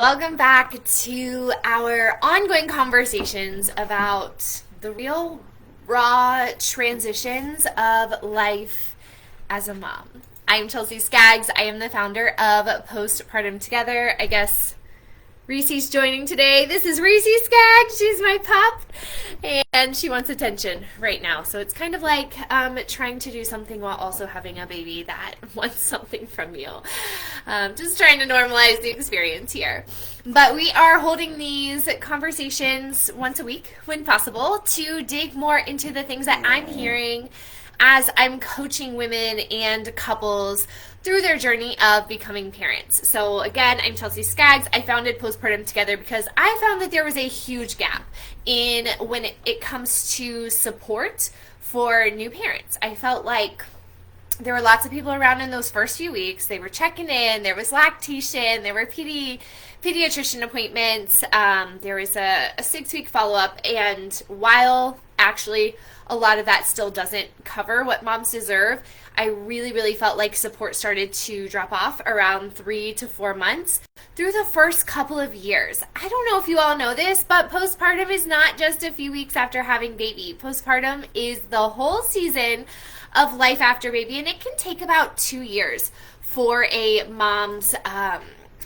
Welcome back to our ongoing conversations about the real raw transitions of life as a mom. I'm Chelsea Skaggs. I am the founder of Postpartum Together. I guess Reese's joining today. This is Reese Skaggs. She's my pup, and she wants attention right now. So it's kind of like trying to do something while also having a baby that wants something from you. Just trying to normalize the experience here. But we are holding these conversations once a week when possible to dig more into the things that I'm hearing as I'm coaching women and couples through their journey of becoming parents. So again, I'm Chelsea Skaggs. I founded Postpartum Together because I found that there was a huge gap in when it comes to support for new parents. I felt like there were lots of people around in those first few weeks. They were checking in. There was lactation. There were pediatrician appointments. There was a 6-week follow-up. And while actually a lot of that still doesn't cover what moms deserve, I really, really felt like support started to drop off around 3 to 4 months through the first couple of years. I don't know if you all know this, but postpartum is not just a few weeks after having baby. Postpartum is the whole season of life after baby, and it can take about 2 years for a mom's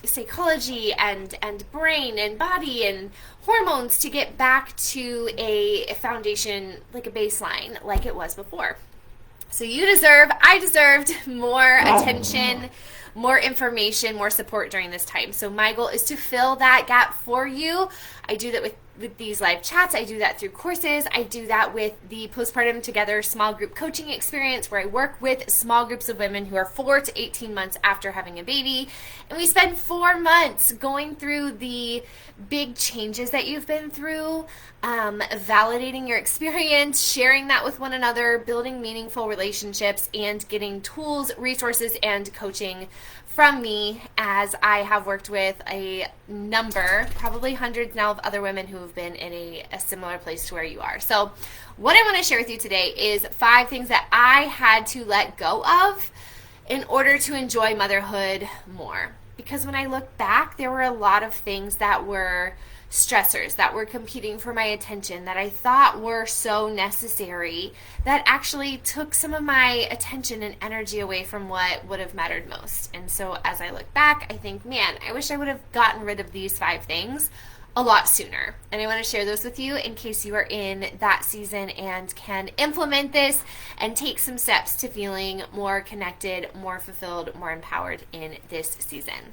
psychology and brain and body and hormones to get back to a foundation, like a baseline, like it was before. So I deserved more attention, more information, more support during this time. So my goal is to fill that gap for you. I do that with these live chats. I do that through courses. I do that with the Postpartum Together small group coaching experience, where I work with small groups of women who are 4 to 18 months after having a baby. And we spend 4 months going through the big changes that you've been through, validating your experience, sharing that with one another, building meaningful relationships, and getting tools, resources, and coaching from me, as I have worked with a number, probably hundreds now, of other women who have been in a similar place to where you are. So what I want to share with you today is 5 things that I had to let go of in order to enjoy motherhood more. Because when I look back, there were a lot of things that were stressors that were competing for my attention that I thought were so necessary that actually took some of my attention and energy away from what would have mattered most. And so as I look back, I think, man, I wish I would have gotten rid of these 5 things a lot sooner. And I want to share those with you in case you are in that season and can implement this and take some steps to feeling more connected, more fulfilled, more empowered in this season.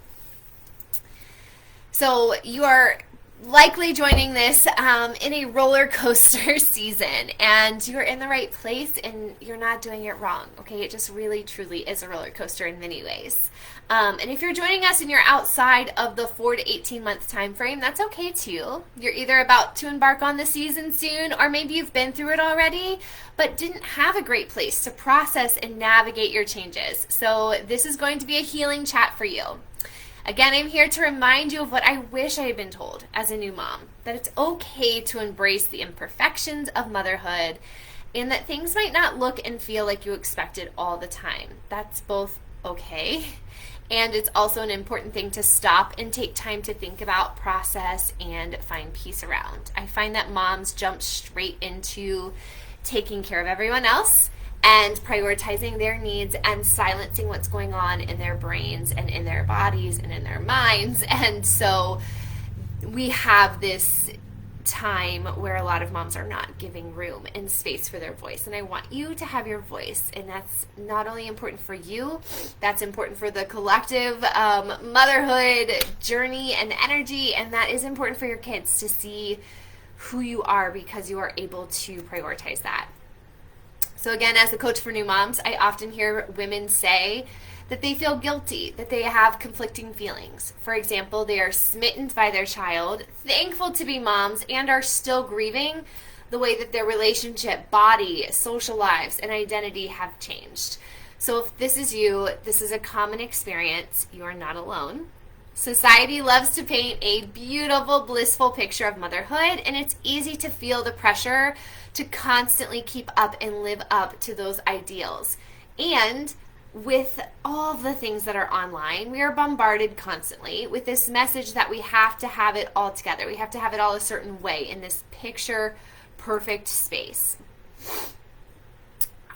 So you are likely joining this in a roller coaster season, and you're in the right place and you're not doing it wrong, okay? It just really, truly is a roller coaster in many ways. And if you're joining us and you're outside of the 4 to 18 month time frame, that's okay too. You're either about to embark on the season soon, or maybe you've been through it already, but didn't have a great place to process and navigate your changes. So this is going to be a healing chat for you. Again, I'm here to remind you of what I wish I had been told as a new mom, that it's okay to embrace the imperfections of motherhood, and that things might not look and feel like you expected all the time. That's both okay, and it's also an important thing to stop and take time to think about, process, and find peace around. I find that moms jump straight into taking care of everyone else and prioritizing their needs and silencing what's going on in their brains and in their bodies and in their minds. And so we have this time where a lot of moms are not giving room and space for their voice. And I want you to have your voice. And that's not only important for you, that's important for the collective motherhood journey and energy. And that is important for your kids to see who you are, because you are able to prioritize that. So again, as a coach for new moms, I often hear women say that they feel guilty, that they have conflicting feelings. For example, they are smitten by their child, thankful to be moms, and are still grieving the way that their relationship, body, social lives, and identity have changed. So if this is you, this is a common experience. You are not alone. Society loves to paint a beautiful, blissful picture of motherhood, and it's easy to feel the pressure to constantly keep up and live up to those ideals. And with all the things that are online, we are bombarded constantly with this message that we have to have it all together. We have to have it all a certain way in this picture perfect space.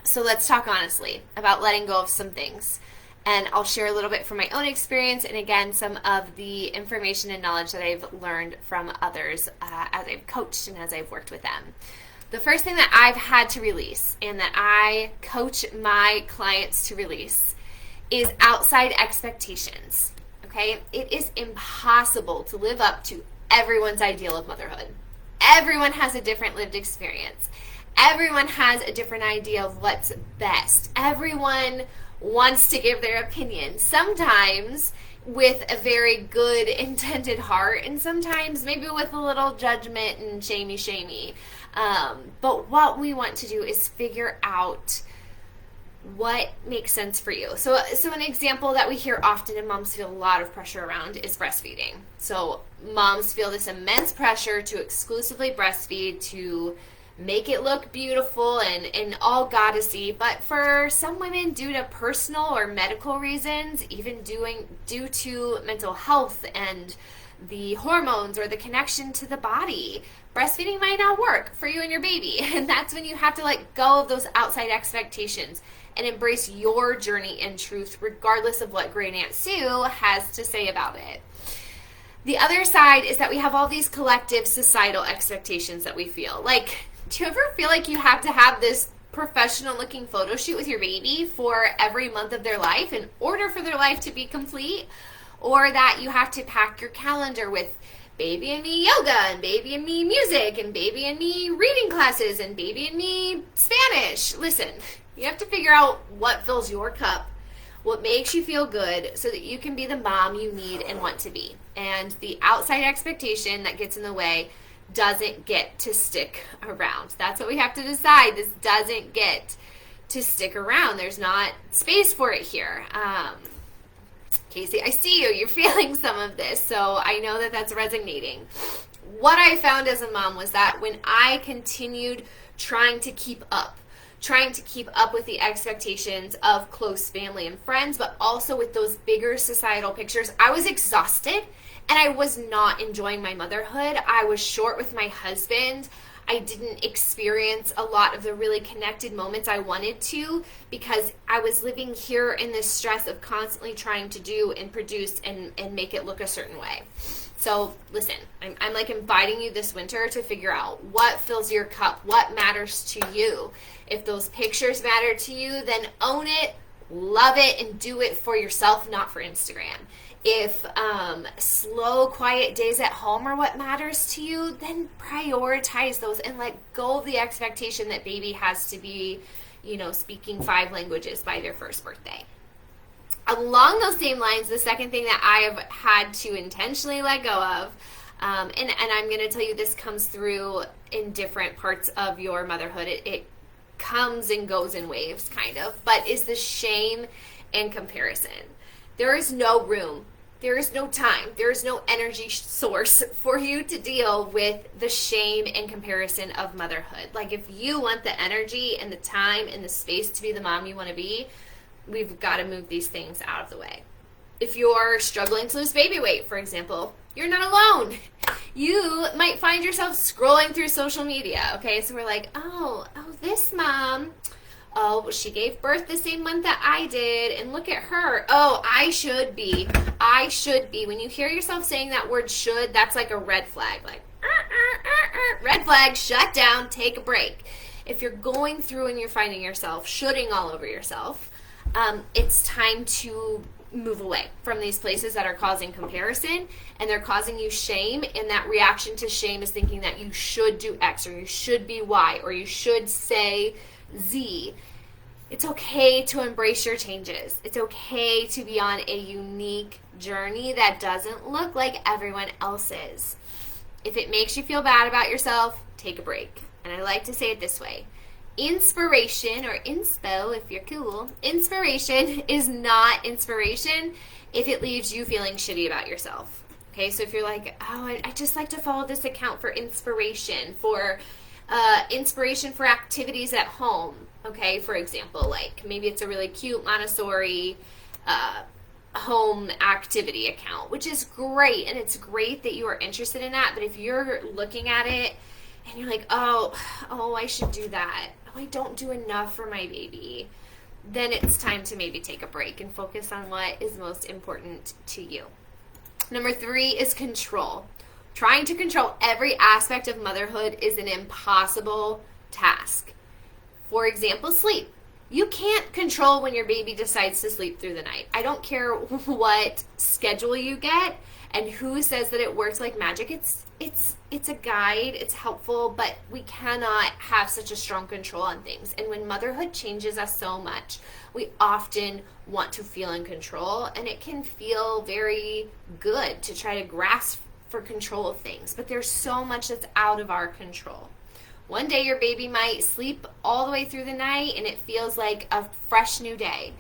So let's talk honestly about letting go of some things. And I'll share a little bit from my own experience and again, some of the information and knowledge that I've learned from others as I've coached and as I've worked with them. The first thing that I've had to release and that I coach my clients to release is outside expectations, okay? It is impossible to live up to everyone's ideal of motherhood. Everyone has a different lived experience. Everyone has a different idea of what's best. Everyone wants to give their opinion, sometimes with a very good intended heart, and sometimes maybe with a little judgment and shamey. But what we want to do is figure out what makes sense for you. So an example that we hear often and moms feel a lot of pressure around is breastfeeding. So moms feel this immense pressure to exclusively breastfeed, to make it look beautiful and all goddessy, but for some women, due to personal or medical reasons, even due to mental health and the hormones or the connection to the body, breastfeeding might not work for you and your baby. And that's when you have to let go of those outside expectations and embrace your journey in truth, regardless of what Great Aunt Sue has to say about it. The other side is that we have all these collective societal expectations that we feel. Like, do you ever feel like you have to have this professional looking photo shoot with your baby for every month of their life in order for their life to be complete? Or that you have to pack your calendar with baby and me yoga and baby and me music and baby and me reading classes and baby and me Spanish? Listen, you have to figure out what fills your cup, what makes you feel good, so that you can be the mom you need and want to be. And the outside expectation that gets in the way doesn't get to stick around. That's what we have to decide. This doesn't get to stick around. There's not space for it here. Casey, I see you. You're feeling some of this, so I know that that's resonating. What I found as a mom was that when I continued trying to keep up with the expectations of close family and friends, but also with those bigger societal pictures, I was exhausted and I was not enjoying my motherhood. I was short with my husband. I didn't experience a lot of the really connected moments I wanted to because I was living here in this stress of constantly trying to do and produce and make it look a certain way. So listen, I'm like inviting you this winter to figure out what fills your cup, what matters to you. If those pictures matter to you, then own it, love it, and do it for yourself, not for Instagram. If slow, quiet days at home are what matters to you, then prioritize those and let go of the expectation that baby has to be, speaking 5 languages by their first birthday. Along those same lines, the second thing that I have had to intentionally let go of, and I'm going to tell you this comes through in different parts of your motherhood. It comes and goes in waves, kind of, but is the shame and comparison. There is no room. There is no time. There is no energy source for you to deal with the shame and comparison of motherhood. Like, if you want the energy and the time and the space to be the mom you want to be, we've got to move these things out of the way. If you're struggling to lose baby weight, for example, you're not alone. You might find yourself scrolling through social media, okay? So we're like, oh, this mom, oh, she gave birth the same month that I did, and look at her. Oh, I should be. When you hear yourself saying that word should, that's like a red flag. Like, red flag, shut down, take a break. If you're going through and you're finding yourself shoulding all over yourself, it's time to move away from these places that are causing comparison and they're causing you shame, and that reaction to shame is thinking that you should do X or you should be Y or you should say Z. It's okay to embrace your changes. It's okay to be on a unique journey that doesn't look like everyone else's. If it makes you feel bad about yourself, take a break. And I like to say it this way. Inspiration, or inspo if you're cool, inspiration is not inspiration if it leaves you feeling shitty about yourself. Okay, so if you're like, oh, I just like to follow this account for inspiration, for inspiration for activities at home. Okay, for example, like maybe it's a really cute Montessori home activity account, which is great, and it's great that you are interested in that. But if you're looking at it and you're like, oh, I should do that. Oh, I don't do enough for my baby. Then it's time to maybe take a break and focus on what is most important to you. Number 3 is control. Trying to control every aspect of motherhood is an impossible task. For example, sleep. You can't control when your baby decides to sleep through the night. I don't care what schedule you get and who says that it works like magic. It's a guide, it's helpful, but we cannot have such a strong control on things. And when motherhood changes us so much, we often want to feel in control, and it can feel very good to try to grasp for control of things. But there's so much that's out of our control. One day your baby might sleep all the way through the night and it feels like a fresh new day.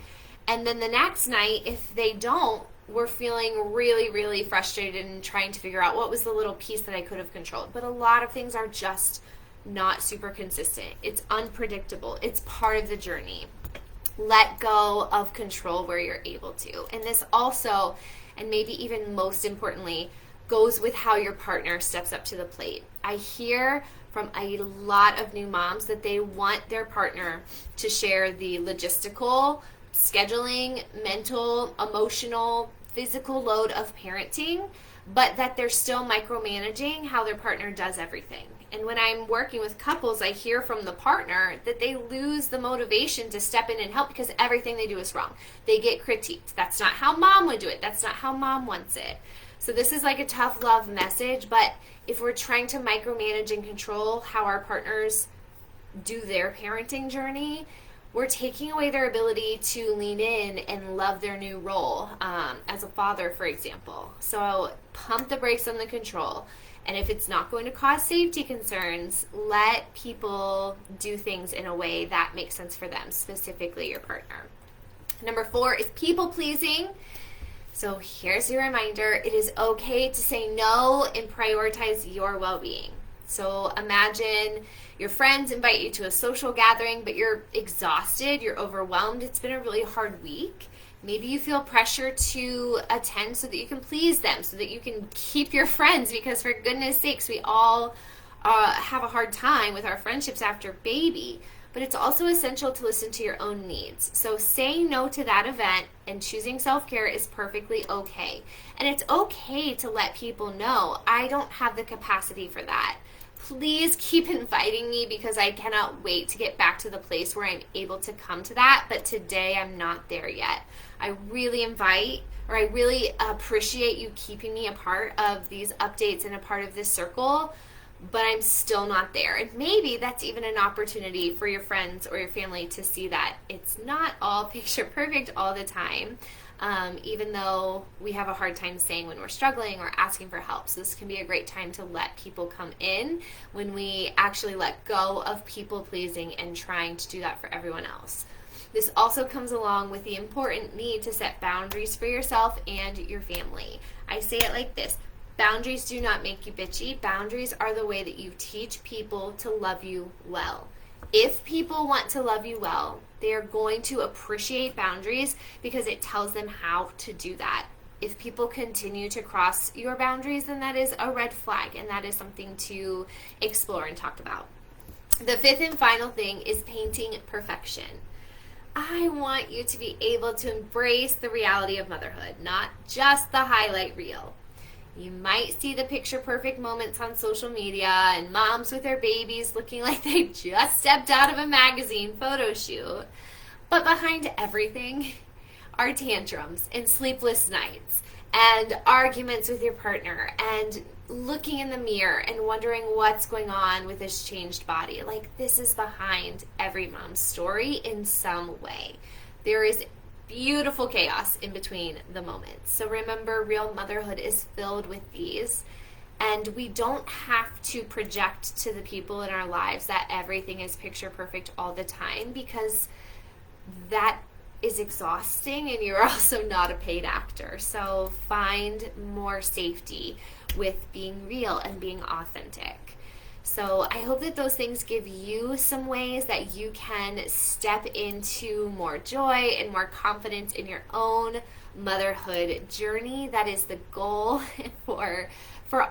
And then the next night, if they don't, we're feeling really, really frustrated and trying to figure out what was the little piece that I could have controlled. But a lot of things are just not super consistent. It's unpredictable. It's part of the journey. Let go of control where you're able to. And this also, and maybe even most importantly, goes with how your partner steps up to the plate. I hear from a lot of new moms that they want their partner to share the logistical, scheduling, mental, emotional, physical load of parenting, but that they're still micromanaging how their partner does everything. And when I'm working with couples, I hear from the partner that they lose the motivation to step in and help because everything they do is wrong. They get critiqued. That's not how mom would do it. That's not how mom wants it. So this is like a tough love message, but if we're trying to micromanage and control how our partners do their parenting journey, we're taking away their ability to lean in and love their new role as a father, for example. So pump the brakes on the control. And if it's not going to cause safety concerns, let people do things in a way that makes sense for them, specifically your partner. Number 4 is people pleasing. So here's your reminder. It is okay to say no and prioritize your well-being. So imagine your friends invite you to a social gathering, but you're exhausted, you're overwhelmed, it's been a really hard week. Maybe you feel pressure to attend so that you can please them, so that you can keep your friends, because for goodness sakes, we all have a hard time with our friendships after baby. But it's also essential to listen to your own needs. So saying no to that event and choosing self-care is perfectly okay. And it's okay to let people know, I don't have the capacity for that. Please keep inviting me because I cannot wait to get back to the place where I'm able to come to that. But today I'm not there yet. I really appreciate you keeping me a part of these updates and a part of this circle, but I'm still not there. And maybe that's even an opportunity for your friends or your family to see that it's not all picture perfect all the time, even though we have a hard time saying when we're struggling or asking for help. So this can be a great time to let people come in when we actually let go of people pleasing and trying to do that for everyone else. This also comes along with the important need to set boundaries for yourself and your family. I say it like this. Boundaries do not make you bitchy. Boundaries are the way that you teach people to love you well. If people want to love you well, they are going to appreciate boundaries because it tells them how to do that. If people continue to cross your boundaries, then that is a red flag, and that is something to explore and talk about. The 5th and final thing is painting perfection. I want you to be able to embrace the reality of motherhood, not just the highlight reel. You might see the picture-perfect moments on social media and moms with their babies looking like they just stepped out of a magazine photo shoot. But behind everything are tantrums and sleepless nights and arguments with your partner and looking in the mirror and wondering what's going on with this changed body. Like, this is behind every mom's story in some way. There is beautiful chaos in between the moments. So remember, real motherhood is filled with these, and we don't have to project to the people in our lives that everything is picture perfect all the time, because that is exhausting and you're also not a paid actor. So find more safety with being real and being authentic. So I hope that those things give you some ways that you can step into more joy and more confidence in your own motherhood journey. That is the goal for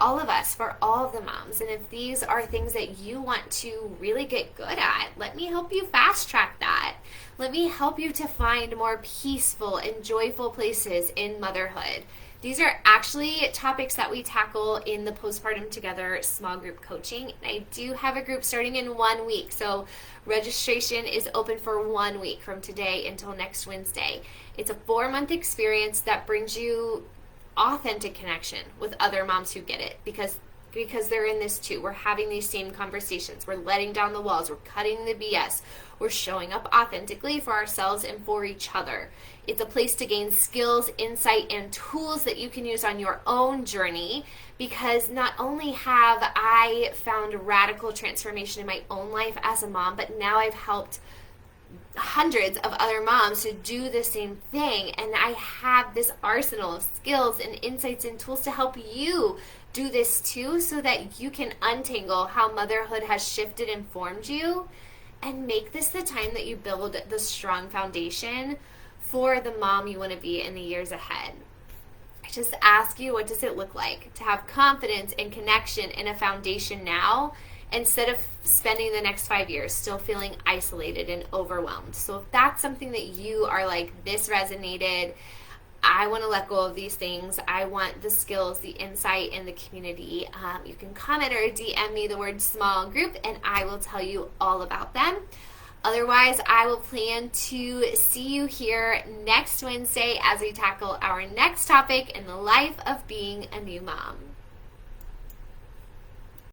all of us, for all of the moms. And if these are things that you want to really get good at, let me help you fast track that. Let me help you to find more peaceful and joyful places in motherhood. These are actually topics that we tackle in the Postpartum Together small group coaching. And I do have a group starting in 1 week. So registration is open for 1 week from today until next Wednesday. It's a 4-month experience that brings you authentic connection with other moms who get it, because they're in this too. We're having these same conversations. We're letting down the walls. We're cutting the BS. We're showing up authentically for ourselves and for each other. It's a place to gain skills, insight, and tools that you can use on your own journey, because not only have I found radical transformation in my own life as a mom, but now I've helped hundreds of other moms to do the same thing, and I have this arsenal of skills and insights and tools to help you do this too, so that you can untangle how motherhood has shifted and formed you, and make this the time that you build the strong foundation for the mom you want to be in the years ahead. I just ask you, what does it look like to have confidence and connection in a foundation now, instead of spending the next 5 years still feeling isolated and overwhelmed? So if that's something that you are like, this resonated, I want to let go of these things, I want the skills, the insight, and the community, you can comment or DM me the word small group, and I will tell you all about them. Otherwise, I will plan to see you here next Wednesday as we tackle our next topic in the life of being a new mom.